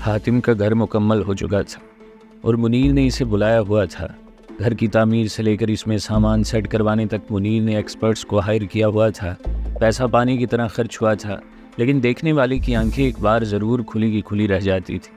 हातिम का घर मुकम्मल हो चुका था और मुनीर ने इसे बुलाया हुआ था। घर की तामीर से लेकर इसमें सामान सेट करवाने तक मुनीर ने एक्सपर्ट्स को हायर किया हुआ था। पैसा पानी की तरह खर्च हुआ था, लेकिन देखने वाले की आंखें एक बार ज़रूर खुली की खुली रह जाती थी।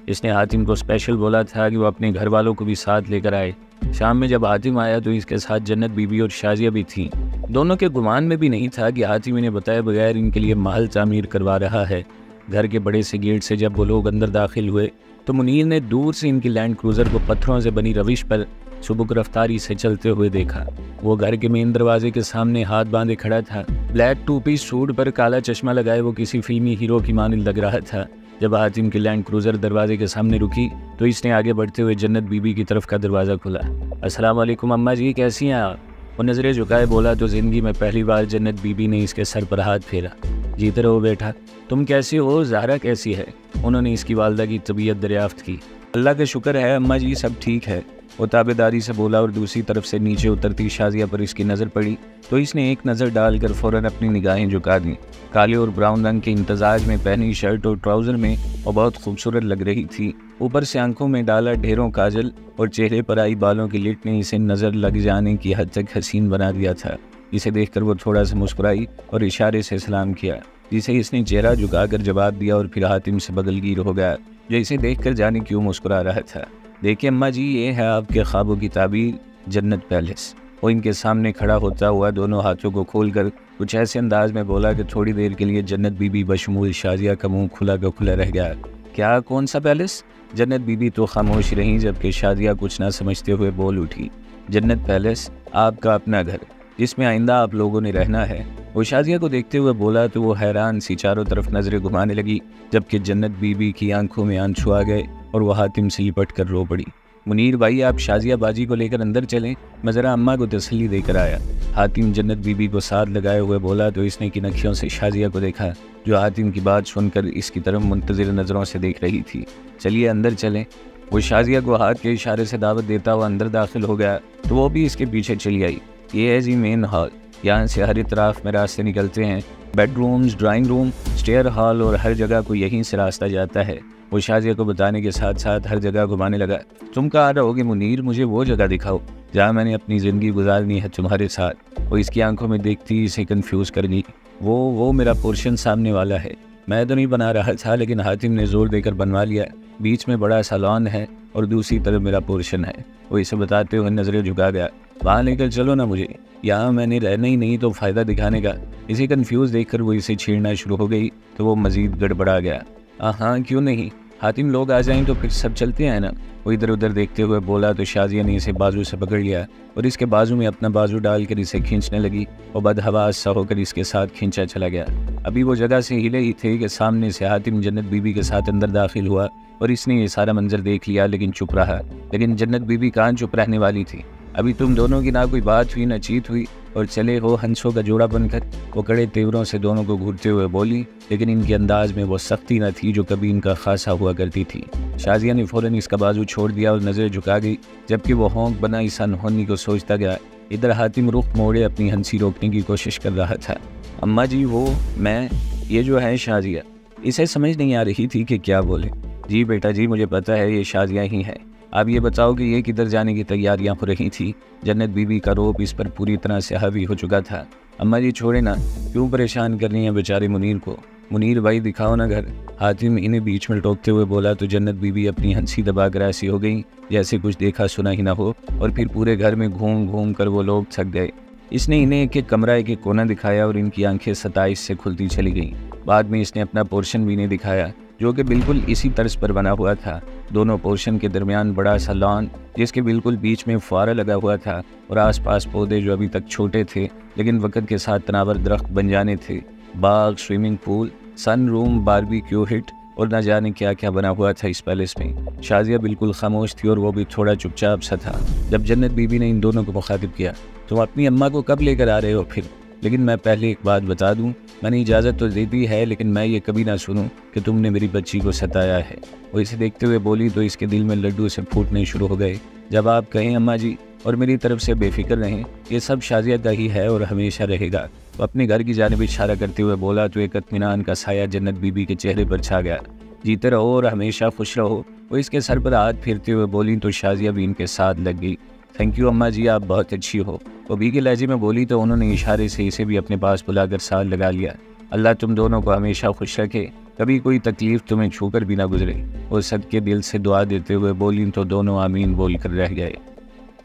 इसने हातिम को स्पेशल बोला था कि वो अपने घर वालों को भी साथ लेकर आए। शाम में जब हातिम आया तो इसके साथ जन्नत बीबी और शाजिया भी थीं। दोनों के गुमान में भी नहीं था कि हातिम इन्हें बताए बगैर इनके लिए महल तामीर करवा रहा है। घर के बड़े से गेट से जब वो लोग अंदर दाखिल हुए तो मुनीर ने दूर से इनकी लैंड क्रूज़र को पत्थरों से बनी रविश पर सुबुक रफ्तारी से चलते हुए देखा। वो घर के मेन दरवाजे के सामने हाथ बांधे खड़ा था। ब्लैक टू पीस सूट पर काला चश्मा लगाए वो किसी फिल्मी हीरो की मानिंद लग रहा था। जब हातिम की लैंड क्रूज़र दरवाजे के सामने रुकी तो इसने आगे बढ़ते हुए जन्नत बीबी की तरफ का दरवाज़ा खोला। अस्सलाम वालेकुम अम्मा जी, कैसी हैं आप? वो नज़रें झुकाए बोला तो ज़िंदगी में पहली बार जन्नत बीबी ने इसके सर पर हाथ फेरा। जीते रहो बेटा, तुम कैसी हो? ज़हरा कैसी है? उन्होंने इसकी वालदा की तबीयत दरियाफ्त की। अल्लाह का शुक्र है अम्मा जी, सब ठीक है, वो ताबेदारी से बोला। और दूसरी तरफ से नीचे उतरती शाजिया पर इसकी नज़र पड़ी तो इसने एक नज़र डालकर फ़ौरन अपनी निगाहें झुका दी। काले और ब्राउन रंग के इंतजाज में पहनी शर्ट और ट्राउज़र में वो बहुत खूबसूरत लग रही थी। ऊपर से आंखों में डाला ढेरों काजल और चेहरे पर आई बालों की लिट ने इसे नज़र लग जाने की हद तक हसीन बना दिया था। इसे देखकर वो थोड़ा सा मुस्कुराई और इशारे से सलाम किया, जिसे इसने चेहरा झुकाकर जवाब दिया और फिर हातिम से बगलगीर हो गया, जो इसे देखकर जाने क्यों मुस्कुरा रहा था। देखिए अम्मा जी, ये है आपके ख्वाबों की ताबीर, जन्नत पैलेस। वो इनके सामने खड़ा होता हुआ दोनों हाथों को खोलकर कुछ ऐसे अंदाज में बोला कि थोड़ी देर के लिए जन्नत बीबी बशमूल शाजिया का मुंह खुला का खुला रह गया। क्या? कौन सा पैलेस? जन्नत बीबी तो खामोश रहीं, जबकि शाजिया कुछ ना समझते हुए बोल उठी, जन्नत पैलेस, आपका अपना घर, जिसमें आइंदा आप लोगों ने रहना है। वो शाजिया को देखते हुए बोला तो वो हैरान सी चारों तरफ नजरें घुमाने लगी, जबकि जन्नत बीबी की आंखों में आंसू आ गए और वह हातिम से लिपट कर रो पड़ी। मुनीर भाई, आप शाजिया बाजी को लेकर अंदर चलें, मैं ज़रा अम्मा को तसल्ली देकर आया। हातिम जन्नत बीबी को साथ लगाए हुए बोला तो इसने की नखियों से शाजिया को देखा, जो हातिम की बात सुनकर इसकी तरफ मुंतज़िर नज़रों से देख रही थी। चलिए अंदर चलें। वो शाजिया को हाथ के इशारे से दावत देता हुआ अंदर दाखिल हो गया तो वो भी इसके पीछे चली आई। ये है जी मेन हॉल, यहाँ से हर तरफ में रास्ते निकलते हैं। Bedrooms, drawing room, stair hall और हर जगह को यहीं से रास्ता जाता है। वो शाजिया को बताने के साथ साथ हर जगह घुमाने लगा। तुम कहाँ रहोगे मुनीर? मुझे वो जगह दिखाओ जहाँ मैंने अपनी ज़िंदगी गुजारनी है तुम्हारे साथ। वो इसकी आंखों में देखती इसे कन्फ्यूज़ कर दी। वो मेरा पोर्शन सामने वाला है, मैं तो नहीं बना रहा था, लेकिन हातिम ने ज़ोर देकर बनवा लिया। बीच में बड़ा सैलून है और दूसरी तरफ मेरा पोर्शन है। वो इसे बताते हुए नज़रें झुका गया। वहाँ लेकर चलो ना मुझे, यहाँ मैंने रहना ही नहीं तो फ़ायदा दिखाने का। इसे कंफ्यूज देखकर वो इसे छेड़ना शुरू हो गई तो वो मज़ीद गड़बड़ा गया। हाँ क्यों नहीं, हातिम लोग आ जाएं तो फिर सब चलते हैं ना। वो इधर उधर देखते हुए बोला तो शाजिया ने इसे बाजू से पकड़ लिया और इसके बाजू में अपना बाजू डालकर इसे खींचने लगी और बदहवास सा होकर इसके साथ खींचा चला गया। अभी वो जगह से हिले ही थे कि सामने से हातिम जन्नत बीबी के साथ अंदर दाखिल हुआ और इसने ये सारा मंजर देख लिया, लेकिन चुप रहा। लेकिन जन्नत बीबी कहाँ चुप रहने वाली थी। अभी तुम दोनों की ना कोई बात हुई ना चीत हुई और चले हो हंसों का जोड़ा बनकर। वो कड़े तेवरों से दोनों को घूरते हुए बोली, लेकिन इनके अंदाज में वो सख्ती न थी जो कभी इनका खासा हुआ करती थी। शाजिया ने फ़ौरन इसका बाजू छोड़ दिया और नज़र झुका गई, जबकि वो होंक बना इस अनहोनी को सोचता गया। इधर हातिम रुख मोड़े अपनी हंसी रोकने की कोशिश कर रहा था। अम्मा जी, वो मैं, ये जो है शाजिया। इसे समझ नहीं आ रही थी कि क्या बोले। जी बेटा जी, मुझे पता है ये शाजिया ही है। आप ये बताओ कि ये किधर जाने की तैयारियां हो रही थी? जन्नत बीबी का रोब इस पर पूरी तरह से हावी हो चुका था। अम्मा जी छोड़े ना, क्यों परेशान कर रही हैं बेचारे मुनीर को? मुनीर भाई दिखाओ ना घर। हातिम इन्हें बीच में टोकते हुए बोला तो जन्नत बीबी अपनी हंसी दबाकर ऐसी हो गई जैसे कुछ देखा सुना ही ना हो और फिर पूरे घर में घूम घूम कर वो लोग थक गए। इसने इन्हें एक एक कमरा एक एक कोना दिखाया और इनकी आंखें 27 से खुलती चली गईं। बाद में इसने अपना पोर्शन भी इन्हें दिखाया, जो कि बिल्कुल इसी तर्ज पर बना हुआ था। दोनों पोर्शन के दरमियान बड़ा सा लॉन, जिसके बिल्कुल बीच में फुआरा लगा हुआ था और आसपास पौधे जो अभी तक छोटे थे लेकिन वक्त के साथ तनावर दरख्त बन जाने थे। बाग, स्विमिंग पूल, सन रूम, बारबेक्यू हिट और न जाने क्या क्या बना हुआ था इस पैलेस में। शाजिया बिल्कुल खामोश थी और वो भी थोड़ा चुपचाप सा था। जब जन्नत बीबी ने इन दोनों को मुखातिब किया, तुम अपनी अम्मा को कब लेकर आ रहे हो फिर? लेकिन मैं पहले एक बात बता दूं, मैंने इजाज़त तो दे दी है, लेकिन मैं ये कभी ना सुनूं कि तुमने मेरी बच्ची को सताया है। वो इसे देखते हुए बोली तो इसके दिल में लड्डू से फूटने शुरू हो गए। जब आप कहें अम्मा जी, और मेरी तरफ से बेफिक्र रहें, ये सब शाजिया का ही है और हमेशा रहेगा। वो अपने घर की जानिब इशारा करते हुए बोला तो एक इत्मीनान का साया जन्नत बीबी के चेहरे पर छा गया। जीते रहो और हमेशा खुश रहो। वो इसके सर पर हाथ फेरते हुए बोली तो शाजिया भी इनके साथ लग गई। थैंक यू अम्मा जी, आप बहुत अच्छी हो। वो भी के लहजे में बोली तो उन्होंने इशारे से इसे भी अपने पास बुलाकर साथ लगा लिया। अल्लाह तुम दोनों को हमेशा खुश रखे, कभी कोई तकलीफ तुम्हें छूकर भी ना गुजरे। वो सदके दिल से दुआ देते हुए बोली तो दोनों आमीन बोल कर रह गए।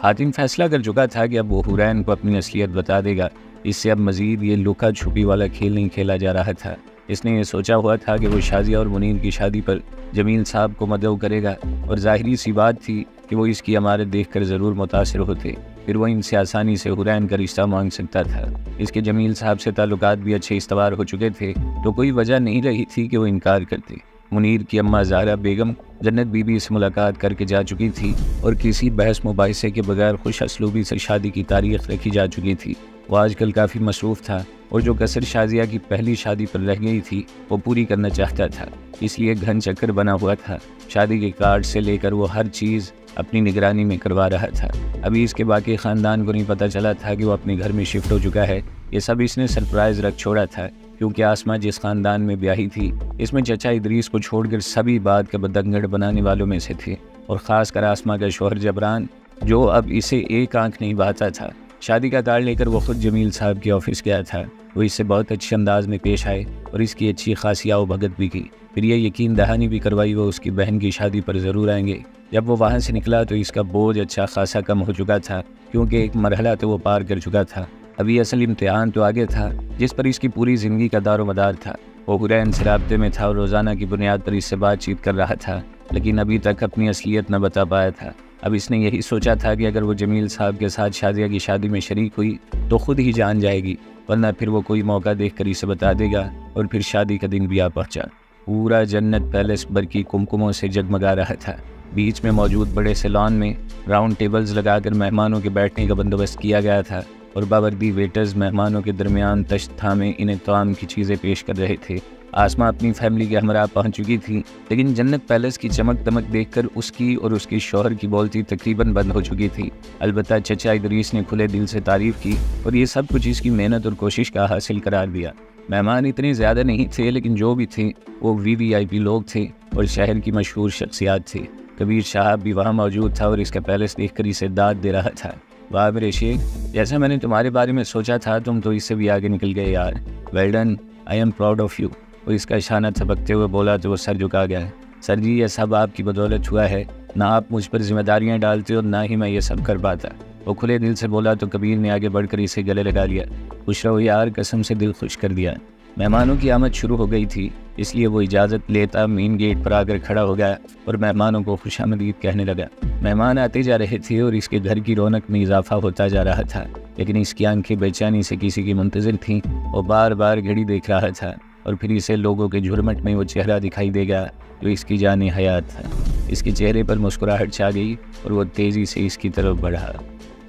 हातिम फैसला कर चुका था कि अब वो हुरैन को अपनी असलियत बता देगा। इससे अब मज़ीद ये लुका छुपी वाला खेल नहीं खेला जा रहा था। इसने ये सोचा हुआ था कि वो शाजिया और मुनीर की शादी पर जमील साहब को मदऊ करेगा, और ज़ाहिरी सी बात थी कि वो इसकी अमारत देखकर ज़रूर मुतासिर होते। फिर वो इनसे आसानी से हुरैन का रिश्ता मांग सकता था। इसके जमील साहब से ताल्लुकात भी अच्छे इस्तवार हो चुके थे, तो कोई वजह नहीं रही थी कि वो इनकार करते। मुनीर की अम्मा ज़हरा बेगम जन्नत बीबी से मुलाकात करके जा चुकी थी और किसी बहस मुबाहिसे के बगैर खुश असलूबी से शादी की तारीख रखी जा चुकी थी। वो आजकल काफ़ी मसरूफ़ था और जो कसर शाजिया की पहली शादी पर रह गई थी वो पूरी करना चाहता था, इसलिए घन चक्कर बना हुआ था। शादी के कार्ड से लेकर वो हर चीज़ अपनी निगरानी में करवा रहा था। अभी इसके बाकी ख़ानदान को नहीं पता चला था कि वो अपने घर में शिफ्ट हो चुका है। ये सब इसने सरप्राइज़ रख छोड़ा था, क्योंकि आसमा जिस ख़ानदान में ब्याही थी इसमें चचा इदरीस को छोड़कर सभी बात का बदंगड़ बनाने वालों में से थे, और ख़ासकर आसमा का शौहर जबरान, जो अब इसे एक आंख नहीं बहाता था। शादी का कार्ड लेकर वो खुद जमील साहब के ऑफिस गया था। वो इससे बहुत अच्छे अंदाज में पेश आए और इसकी अच्छी खासी आवभगत भी की। फिर ये यकीन दहानी भी करवाई वो उसकी बहन की शादी पर ज़रूर आएंगे। जब वो वहाँ से निकला तो इसका बोझ अच्छा खासा कम हो चुका था, क्योंकि एक मरहला तो वो पार कर चुका था। अभी असल इम्तिहान तो आगे था, जिस पर इसकी पूरी ज़िंदगी का दारोमदार था। वो हुरैन से राब्ते में था और रोज़ाना की बुनियाद पर इससे बातचीत कर रहा था, लेकिन अभी तक अपनी असलियत न बता पाया था। अब इसने यही सोचा था कि अगर वो जमील साहब के साथ शाजिया की शादी में शरीक हुई तो खुद ही जान जाएगी, वरना फिर वो कोई मौका देखकर इसे बता देगा और फिर शादी का दिन भी आ पहुंचा। पूरा जन्नत पैलेस बरकी कुमकुमों से जगमगा रहा था। बीच में मौजूद बड़े सैलॉन में राउंड टेबल्स लगाकर मेहमानों के बैठने का बंदोबस्त किया गया था, और बावर्दी वेटर्स मेहमानों के दरमियान तश्त थामे इन्हें तमाम की चीज़ें पेश कर रहे थे। आसमा अपनी फैमिली के हमरा पहुंच चुकी थी, लेकिन जन्नत पैलेस की चमक दमक देखकर उसकी और उसके शौहर की बोलती तकरीबन बंद हो चुकी थी। अलबत्ता चचा इदरीस ने खुले दिल से तारीफ़ की और ये सब कुछ इसकी मेहनत और कोशिश का हासिल करार दिया। मेहमान इतने ज़्यादा नहीं थे, लेकिन जो भी थे वो VVIP लोग थे और शहर की मशहूर शख्सियात थे। कबीर साहब भी वहाँ मौजूद था और इसका पैलेस देखकर इसे दाद दे रहा था। वाह मेरे शेख, जैसा मैंने तुम्हारे बारे में सोचा था तुम तो इससे भी आगे निकल गए यार। Well done, I am proud of you. वो इसका इशारा थपकते हुए बोला तो वो सर झुका गया। सर जी, ये सब आपकी बदौलत हुआ है, ना आप मुझ पर जिम्मेदारियां डालते और ना ही मैं ये सब कर पाता। वो खुले दिल से बोला तो कबीर ने आगे बढ़कर इसे गले लगा लिया। खुश रहो यार, कसम से दिल खुश कर दिया। मेहमानों की आमद शुरू हो गई थी, इसलिए वो इजाज़त लेता मेन गेट पर आकर खड़ा हो गया और मेहमानों को खुशामदीद कहने लगा। मेहमान आते जा रहे थे और इसके घर की रौनक में इजाफा होता जा रहा था, लेकिन इसकी आंखें बेचैनी से किसी की मुंतज़िर थीं। वो बार बार घड़ी देख रहा था और फिर इसे लोगों के झुरमट में वो चेहरा दिखाई देगा जो इसकी जान हयात था। इसके चेहरे पर मुस्कुराहट छा गई और वो तेज़ी से इसकी तरफ बढ़ा।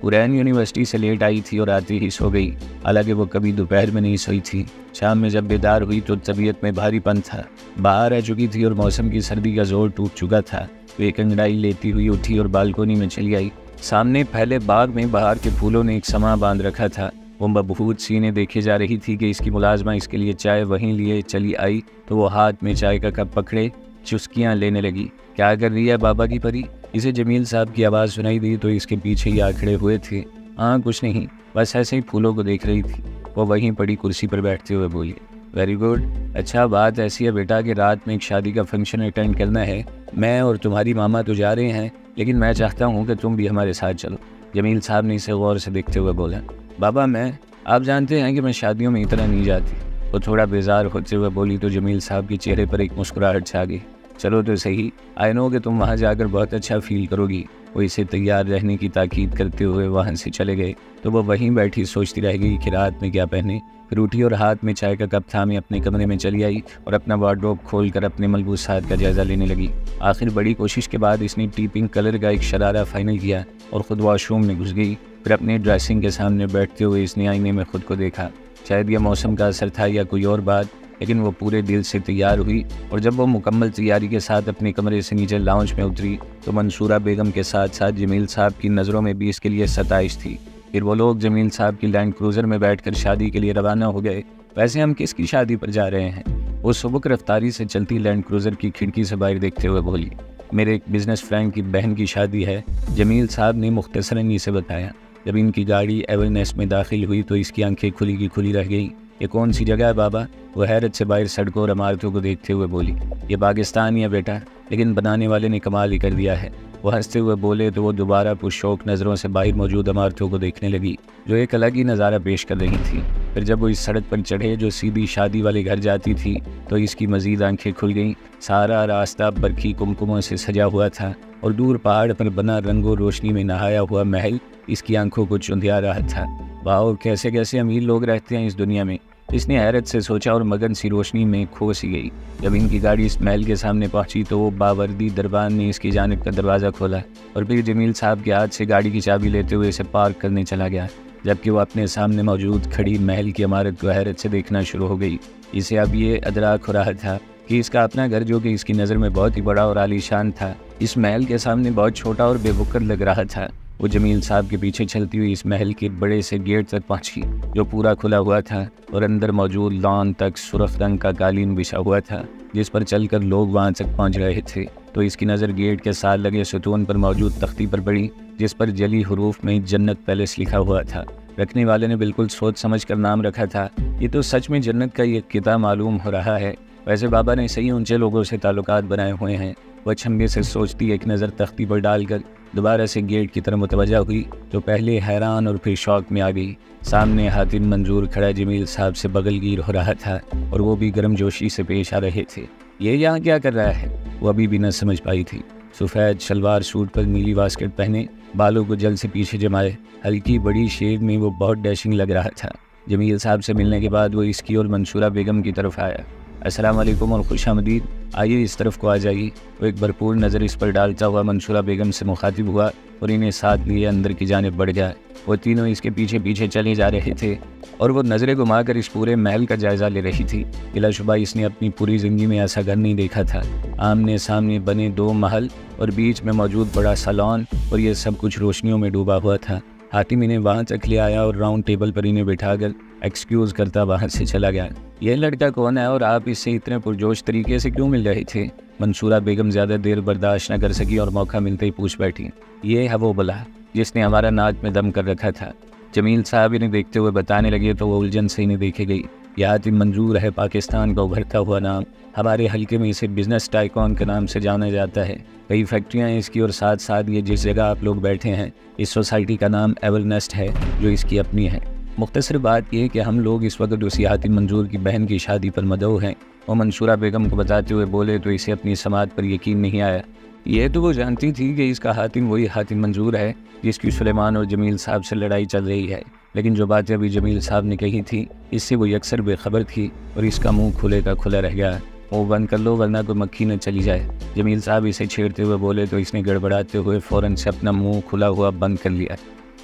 हुरैन यूनिवर्सिटी से लेट आई थी और आती ही सो गई। हालांकि वो कभी दोपहर में नहीं सोई थी। शाम में जब बेदार हुई तो तबीयत में भारीपन था। बाहर आ चुकी थी और मौसम की सर्दी का जोर टूट चुका था। वो एक अंगड़ाई लेती हुई उठी और बालकोनी में चली आई। सामने फैले बाग में बाहर के फूलों ने एक समा बांध रखा था। वो मबहूत सीने देखे जा रही थी कि इसकी मुलाजमा इसके लिए चाय वहीं लिए चली आई तो वो हाथ में चाय का कप पकड़े चुस्कियाँ लेने लगी। क्या कर रही है बाबा की परी? इसे जमील साहब की आवाज़ सुनाई दी तो इसके पीछे ही आ खड़े हुए थे। हाँ कुछ नहीं, बस ऐसे ही फूलों को देख रही थी। वो वहीं पड़ी कुर्सी पर बैठते हुए बोली, वेरी गुड। अच्छा बात ऐसी है बेटा कि रात में एक शादी का फंक्शन अटेंड करना है। मैं और तुम्हारी मामा तो जा रहे हैं, लेकिन मैं चाहता हूँ कि तुम भी हमारे साथ चलो। जमील साहब ने इसे गौर से देखते हुए बोला, बाबा आप जानते हैं कि मैं शादियों में इतना नहीं जाती। वो थोड़ा बेजार होते हुए बोली तो जमील साहब के चेहरे पर एक मुस्कुराहट छा गई। चलो तो सही, आई नो कि तुम वहाँ जाकर बहुत अच्छा फील करोगी। वो इसे तैयार रहने की ताकीद करते हुए वहाँ से चले गए तो वो वहीं बैठी सोचती रह गई कि रात में क्या पहने। फिर उठी और हाथ में चाय का कप थामे अपने कमरे में चली आई और अपना वार्डरोब खोलकर अपने मलबूसात का जायजा लेने लगी। आखिर बड़ी कोशिश के बाद इसने टी पिंक कलर का एक शरारा फाइनल किया और ख़ुद वॉशरूम में घुस गई। फिर अपने ड्रेसिंग के सामने बैठते हुए इसने आईने में खुद को देखा। शायद यह मौसम का असर था या कोई और बात, लेकिन वो पूरे दिल से तैयार हुई और जब वो मुकम्मल तैयारी के साथ अपने कमरे से नीचे लाउंज में उतरी तो मंसूरा बेगम के साथ साथ जमील साहब की नज़रों में भी इसके लिए सताइश थी। फिर वो लोग जमील साहब की लैंड क्रूज़र में बैठकर शादी के लिए रवाना हो गए। वैसे हम किसकी शादी पर जा रहे हैं? वो सुबक रफ्तारी से चलती लैंड क्रूज़र की खिड़की से बाहर देखते हुए बोली, मेरे एक बिजनेस फ्रेंड की बहन की शादी है। जमील साहब ने मुख्तसरन इसे बताया। जब इनकी गाड़ी एवरनेस में दाखिल हुई तो इसकी आंखें खुली की खुली रह गईं। ये कौन सी जगह है बाबा? वो हैरत से बाहर सड़कों और इमारतों को देखते हुए बोली, ये पाकिस्तान ही है बेटा, लेकिन बनाने वाले ने कमाल ही कर दिया है। वो हंसते हुए बोले तो वो दोबारा पुरशौक नज़रों से बाहर मौजूद इमारतों को देखने लगी जो एक अलग ही नज़ारा पेश कर रही थी। फिर जब वो इस सड़क पर चढ़े जो सीधी शादी वाले घर जाती थी तो इसकी मज़ीद आंखें खुल गईं। सारा रास्ता बरखी कुमकुमों से सजा हुआ था और दूर पहाड़ पर बना रंगो रोशनी में नहाया हुआ महल इसकी आंखों को चुंधिया रहा था। वाह, कैसे कैसे अमीर लोग रहते हैं इस दुनिया में, इसने हैरत से सोचा और मगन सी रोशनी में खो सी गई। जब इनकी गाड़ी इस महल के सामने पहुंची तो वो बावर्दी दरबान ने इसकी जानिब का दरवाज़ा खोला और फिर जमील साहब के हाथ से गाड़ी की चाबी लेते हुए इसे पार्क करने चला गया, जबकि वो अपने सामने मौजूद खड़ी महल की इमारत को हैरत से देखना शुरू हो गई। इसे अब ये अदराक हो रहा था कि इसका अपना घर, जो कि इसकी नज़र में बहुत ही बड़ा और आलीशान था, इस महल के सामने बहुत छोटा और बेवकूफ़ लग रहा था। वो जमील साहब के पीछे चलती हुई इस महल के बड़े से गेट तक पहुंची जो पूरा खुला हुआ था और अंदर मौजूद लॉन तक सुर्ख रंग का कालीन बिछा हुआ था जिस पर चलकर लोग वहां तक पहुंच रहे थे। तो इसकी नज़र गेट के साथ लगे सुतून पर मौजूद तख्ती पर पड़ी जिस पर जली हरूफ में जन्नत पैलेस लिखा हुआ था। रखने वाले ने बिल्कुल सोच समझ कर नाम रखा था। ये तो सच में जन्नत का ये किता मालूम हो रहा है। वैसे बाबा ने सही ऊंचे लोगों से ताल्लुकात बनाए हुए हैं। वह अचंभे से सोचती एक नज़र तख्ती पर डालकर दोबारा से गेट की तरफ मुतवज्जा हुई तो पहले हैरान और फिर शौक में आ गई। सामने हातिम मंजूर खड़ा जमील साहब से बगलगीर हो रहा था और वो भी गर्मजोशी से पेश आ रहे थे। ये यहाँ क्या कर रहा है? वो अभी भी न समझ पाई थी। सफ़ेद शलवार सूट पर नीली वास्केट पहने, बालों को जल से पीछे जमाए, हल्की बड़ी शेव में वो बहुत डैशिंग लग रहा था। जमील साहब से मिलने के बाद वो इसकी और मंसूरा बेगम की तरफ आया। अस्सलाम वालेकुम और खुशामदीद, आइए इस तरफ को आ जाइए। वो एक भरपूर नज़र इस पर डालता हुआ मंसूरा बेगम से मुखातिब हुआ और इन्हें साथ लिए अंदर की जानिब बढ़ गया। वो तीनों इसके पीछे पीछे चले जा रहे थे और वो नज़रें घुमाकर इस पूरे महल का जायज़ा ले रही थी। बिलाशुबा इसने अपनी पूरी ज़िंदगी में ऐसा घर नहीं देखा था। आमने सामने बने 2 महल और बीच में मौजूद बड़ा सैलून और ये सब कुछ रोशनियों में डूबा हुआ था। हातिम इन्हें वहाँ तक ले आया और राउंड टेबल पर इन्हें बिठाकर एक्सक्यूज़ करता बाहर से चला गया। यह लड़का कौन है और आप इससे इतने पुरजोश तरीके से क्यों मिल रहे थे? मंसूरा बेगम ज़्यादा देर बर्दाश्त न कर सकी और मौका मिलते ही पूछ बैठी। ये है वो बला जिसने हमारा नाक में दम कर रखा था। जमील साहब इन्हें देखते हुए बताने लगे तो वो उलझन से इन्हें देखे गई। यह हातिम मंजूर है, पाकिस्तान का उभरता हुआ नाम। हमारे हल्के में इसे बिजनेस टाइकॉन के नाम से जाना जाता है। कई फैक्ट्रियाँ हैं इसकी और साथ साथ ये जिस जगह आप लोग बैठे हैं इस सोसाइटी का नाम एवरनेस्ट है जो इसकी अपनी है। मुख्तसर बात यह कि हम लोग इस वक्त उसी हातिम मंजूर की बहन की शादी पर मदऊ हैं। और मंसूरा बेगम को बताते हुए बोले तो इसे अपनी समात पर यकीन नहीं आया। यह तो वो जानती थी कि इसका हातिम वही हातिम मंजूर है जिसकी सुलेमान और जमील साहब से लड़ाई चल रही है, लेकिन जो बातें अभी जमील साहब ने कही थी इससे वो अक्सर बेखबर थी और इसका मुंह खुले का खुला रह गया। वो बंद कर लो वरना कोई मक्खी न चली जाए। जमील साहब इसे छेड़ते हुए बोले तो इसने गड़बड़ाते हुए फ़ौरन से अपना मुंह खुला हुआ बंद कर लिया।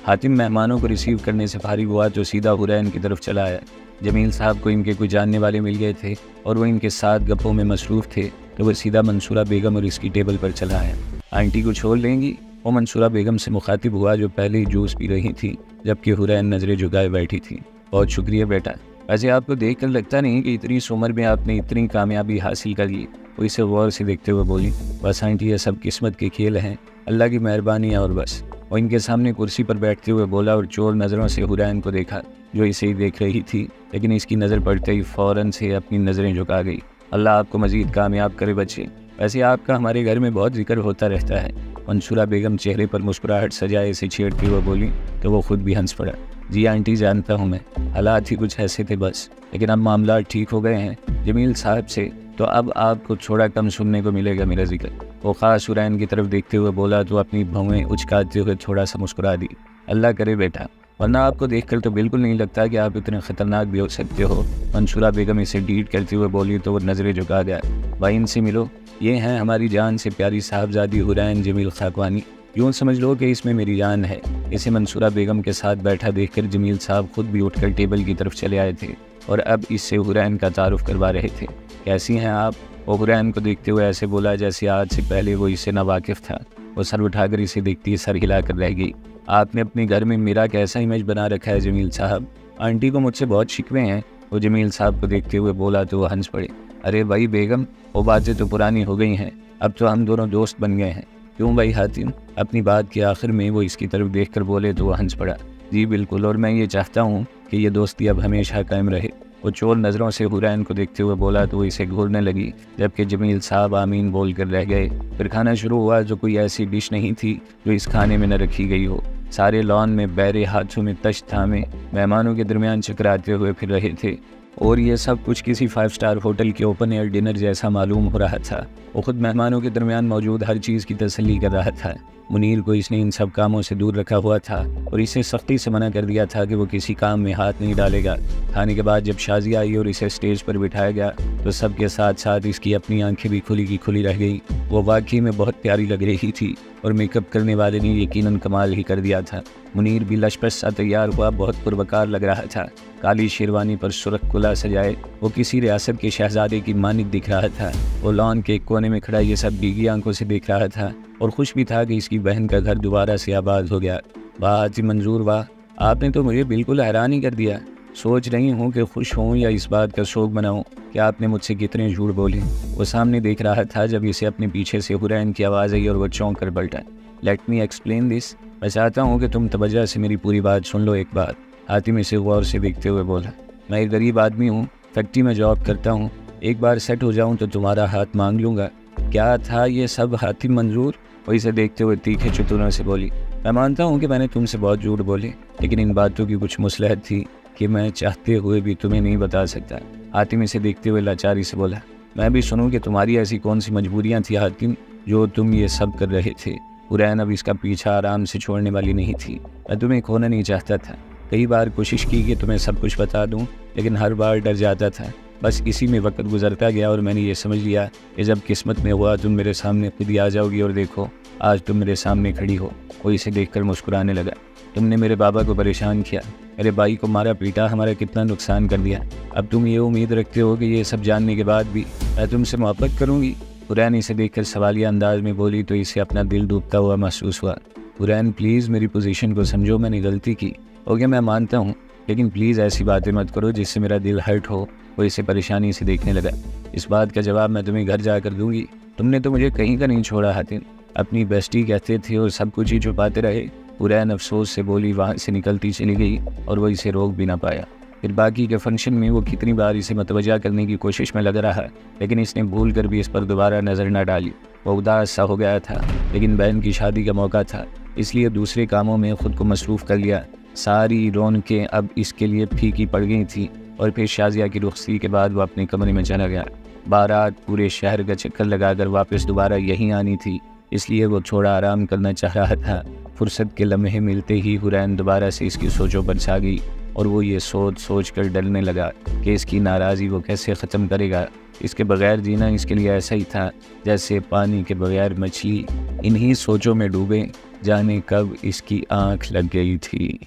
हातिम मेहमानों को रिसीव करने से फारिग हुआ तो सीधा हुरैन की तरफ चला आया। जमील साहब को इनके कुछ जानने वाले मिल गए थे और वो इनके साथ गप्पों में मसरूफ़ थे तो वह सीधा मंसूरा बेगम और इसकी टेबल पर चला आया। आंटी को छोड़ लेंगी? वो मंसूरा बेगम से मुखातिब हुआ जो पहले ही जूस पी रही थी जबकि हुरैन नज़रें झुकाए बैठी थी। बहुत शुक्रिया बेटा, वैसे आपको देख कर लगता नहीं कि इतनी उम्र में आपने इतनी कामयाबी हासिल कर ली। वो इसे गौर से देखते हुए बोली, बस आंटी ये सब किस्मत के खेल हैं, अल्लाह की मेहरबानी है और बस। वो इनके सामने कुर्सी पर बैठते हुए बोला और चोर नज़रों से हुरैन को देखा जो इसे ही देख रही थी, लेकिन इसकी नज़र पड़ते ही फ़ौरन से अपनी नज़रें झुका गई। अल्लाह आपको मज़ीद कामयाब करे बच्चे, वैसे आपका हमारे घर में बहुत जिक्र होता रहता है। मंसूरा बेगम चेहरे पर मुस्कुराहट सजाए से छेड़ते हुए बोली तो वो खुद भी हंस पड़ा। जी आंटी जानता हूँ मैं, हालात ही कुछ ऐसे थे बस, लेकिन अब मामला ठीक हो गए हैं जमील साहब से, तो अब आपको थोड़ा कम सुनने को मिलेगा मेरा जिक्र। वो ख़ास हुरैन की तरफ देखते हुए बोला तो अपनी भौएं उचकाते हुए थोड़ा सा मुस्कुरा दी। अल्लाह करे बेटा, वरना आपको देखकर तो बिल्कुल नहीं लगता कि आप इतने ख़तरनाक भी हो सकते हो। मंसूरा बेगम इसे डीट करते हुए बोली तो वो नज़रें झुका गया। भाई इनसे मिलो, ये हैं हमारी जान से प्यारी साहबजादी हुरैन जमील खाकवानी। यूँ समझ लो कि इसमें मेरी जान है। इसे मंसूरा बेगम के साथ बैठा देखकर जमील साहब खुद भी उठकर टेबल की तरफ चले आए थे और अब इससे हुरैन का तारुफ करवा रहे थे। कैसी हैं आप? वो हुरैन को देखते हुए ऐसे बोला जैसे आज से पहले वो इससे नावाकिफ़ था। वो सर उठाकर इसे देखती सर हिलाकर रह गई। आपने अपने घर में मेरा कैसा इमेज बना रखा है जमील साहब? आंटी को मुझसे बहुत शिकवे हैं। वो जमील साहब को देखते हुए बोला तो वो हंस पड़े। अरे भाई बेगम, वो बातें तो पुरानी हो गई हैं, अब तो हम दोनों दोस्त बन गए हैं। क्यों भाई हातिम? अपनी बात के आखिर में वो इसकी तरफ देखकर बोले तो वो हंस पड़ा। जी बिल्कुल, और मैं ये चाहता हूँ कि ये दोस्ती अब हमेशा कायम रहे। वो चोर नज़रों से हुरैन को देखते हुए बोला तो वो इसे घूरने लगी, जबकि जमील साहब आमीन बोल कर रह गए। फिर खाना शुरू हुआ, जो कोई ऐसी डिश नहीं थी जो इस खाने में न रखी गई हो। सारे लॉन में बैरे हाथों में तश्त थामे मेहमानों के दरमियान चकराते हुए फिर रहे थे, और ये सब कुछ किसी 5 स्टार होटल के ओपन एयर डिनर जैसा मालूम हो रहा था। वो खुद मेहमानों के दरमियान मौजूद हर चीज़ की तसल्ली कर रहा था। मुनीर को इसने इन सब कामों से दूर रखा हुआ था और इसे सख्ती से मना कर दिया था कि वो किसी काम में हाथ नहीं डालेगा। खाने के बाद जब शाजिया आई और इसे स्टेज पर बिठाया गया तो सबके साथ साथ इसकी अपनी आंखें भी खुली की खुली रह गई। वो वाकई में बहुत प्यारी लग रही थी और मेकअप करने वाले ने यकीनन कमाल ही कर दिया था। मुनीर भी लशपश सा तैयार हुआ, बहुत पुरवकार लग रहा था। काली शेरवानी पर सुर्ख कुला सजाए वो किसी रियासत के शहजादे की मानिक दिख रहा था। वो लॉन के एक कोने में खड़ा ये सब भीगी आंखों से देख रहा था और खुश भी था कि इसकी बहन का घर दोबारा से आबाद हो गया। वाह हातिम मंजूर वाह, आपने तो मुझे बिल्कुल हैरान ही कर दिया। सोच रही हूँ कि खुश हूँ या इस बात का शौक बनाऊँ कि आपने मुझसे कितने झूठ बोले। वो सामने देख रहा था जब इसे अपने पीछे से हुरैन की आवाज़ आई और वो चौंक कर पलटा। लेट मी एक्सप्लेन दिस, मैं चाहता हूँ कि तुम तवज्जो से मेरी पूरी बात सुन लो एक बार। हातिम इसे गौर से देखते हुए बोला, मैं एक गरीब आदमी हूँ, फैक्ट्री में जॉब करता हूँ। एक बार सेट हो जाऊँ तो तुम्हारा हाथ मांग लूँगा। क्या था ये सब हातिम मंजूर? वो इसे देखते हुए तीखे चतुरों से बोली, मैं मानता हूँ कि मैंने तुमसे बहुत झूठ बोले, लेकिन इन बातों की कुछ मुसलहत थी कि मैं चाहते हुए भी तुम्हें नहीं बता सकता। हातिम इसे देखते हुए लाचारी से बोला, मैं भी सुनूं कि तुम्हारी ऐसी कौन सी मजबूरियाँ थी हातिम जो तुम ये सब कर रहे थे। हुरैन अब इसका पीछा आराम से छोड़ने वाली नहीं थी। मैं तुम्हें खोना नहीं चाहता था। कई बार कोशिश की कि तुम्हें सब कुछ बता दूं, लेकिन हर बार डर जाता था। बस इसी में वक्त गुजरता गया और मैंने ये समझ लिया कि जब किस्मत में हुआ तुम मेरे सामने खुद ही आ जाओगी, और देखो आज तुम मेरे सामने खड़ी हो। वो इसे देखकर मुस्कुराने लगा। तुमने मेरे बाबा को परेशान किया, मेरे भाई को मारा पीटा, हमारा कितना नुकसान कर दिया। अब तुम ये उम्मीद रखते हो कि ये सब जानने के बाद भी मैं तुमसे मोहब्बत करूँगी? हुरैन इसे देखकर सवालिया अंदाज में बोली तो इसे अपना दिल डूबता हुआ महसूस हुआ। हुरैन प्लीज़ मेरी पोजीशन को समझो, मैंने गलती की। ओके मैं मानता हूँ, लेकिन प्लीज़ ऐसी बातें मत करो जिससे मेरा दिल हर्ट हो। वो इसे परेशानी से देखने लगा। इस बात का जवाब मैं तुम्हें घर जाकर दूंगी। तुमने तो मुझे कहीं का नहीं छोड़ा हातिम, अपनी बेस्टी कहते थे और सब कुछ ही छुपाते रहे। हुरैन अफसोस से बोली वहाँ से निकलती चली गई और वो इसे रोक भी ना पाया। फिर बाकी के फंक्शन में वो कितनी बार इसे मतवजा करने की कोशिश में लग रहा, लेकिन इसने भूल कर भी इस पर दोबारा नज़र न डाली। वो उदास सा हो गया था, लेकिन बहन की शादी का मौका था, इसलिए दूसरे कामों में ख़ुद को मसरूफ़ कर लिया। सारी रौनकें अब इसके लिए फीकी पड़ गई थी। और फिर शाजिया की रुखसती के बाद वो अपने कमरे में चला गया। बारात पूरे शहर का चक्कर लगाकर वापस दोबारा यहीं आनी थी, इसलिए वो थोड़ा आराम करना चाह रहा था। फुर्सत के लम्हे मिलते ही हुरैन दोबारा से इसकी सोचों पर छा गई और वो ये सोच सोच कर डरने लगा कि इसकी नाराज़गी वो कैसे ख़त्म करेगा। इसके बगैर जीना इसके लिए ऐसा ही था जैसे पानी के बगैर मछली। इन्हीं सोचों में डूबे जाने कब इसकी आँख लग गई थी।